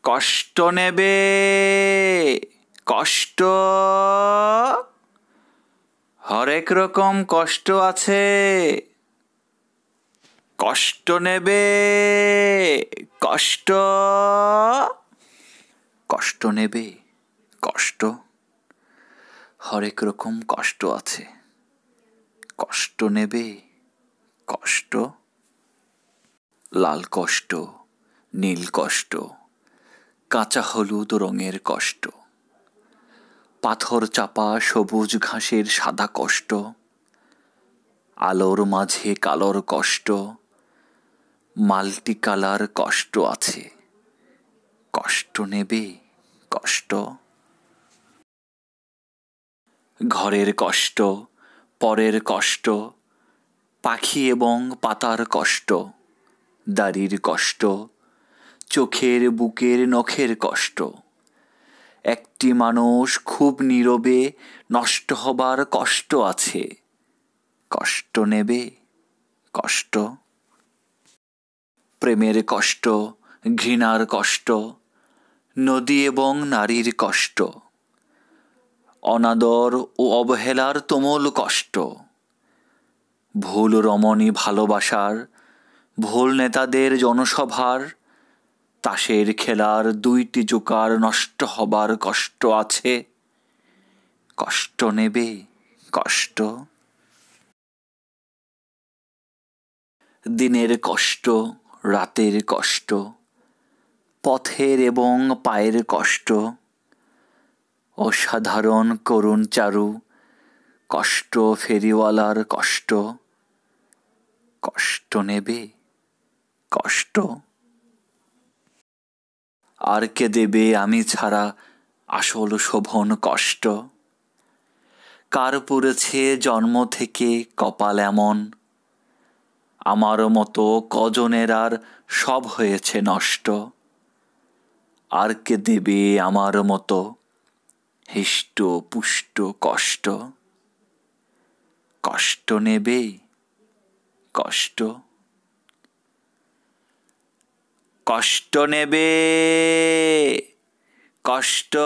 কষ্ট নেবে, কষ্ট। হরেক রকম কষ্ট আছে। কষ্ট নেবে, কষ্ট। কষ্ট নেবে, কষ্ট। হরেক রকম কষ্ট আছে। কষ্ট নেবে, কষ্ট। লাল কষ্ট, নীল কষ্ট, কাঁচা হলুদ রঙের কষ্ট, পাথর চাপা সবুজ ঘাসের সাদা কষ্ট, আলোর মাঝে কালোর কষ্ট, মাল্টি কালার কষ্ট আছে। কষ্ট নেবে, কষ্ট। ঘরের কষ্ট, পরের কষ্ট, পাখি এবং পাতার কষ্ট, দাড়ির কষ্ট, চোখের বুকের নখের কষ্ট, একটি মানুষ খুব নীরবে নষ্ট হবার কষ্ট আছে। কষ্ট নেবে, কষ্ট। প্রেমের কষ্ট, ঘৃণার কষ্ট, নদী এবং নারীর কষ্ট, অনাদর ও অবহেলার তুমুল কষ্ট, ভুল রমণী ভালোবাসার, ভুল নেতাদের জনসভার, তাসের খেলার দুইটি জোকার নষ্ট হবার কষ্ট আছে। কষ্ট নেবে, কষ্ট। দিনের কষ্ট, রাতের কষ্ট, পথের এবং পায়ের কষ্ট, অসাধারণ করুণ চারু, কষ্ট ফেরিওয়ালার কষ্ট। কষ্ট নেবে, কষ্ট। আর কে দেবে আমি ছাড়া আসল শোভন কষ্ট? কার পড়েছে জন্ম থেকে কপাল এমন, আমার মতো কজনের আর সব হয়েছে নষ্ট? আর কে দেবে আমার মতো হিষ্ট পুষ্ট কষ্ট? কষ্ট নেবে, কষ্ট। কষ্ট নেবে, কষ্ট।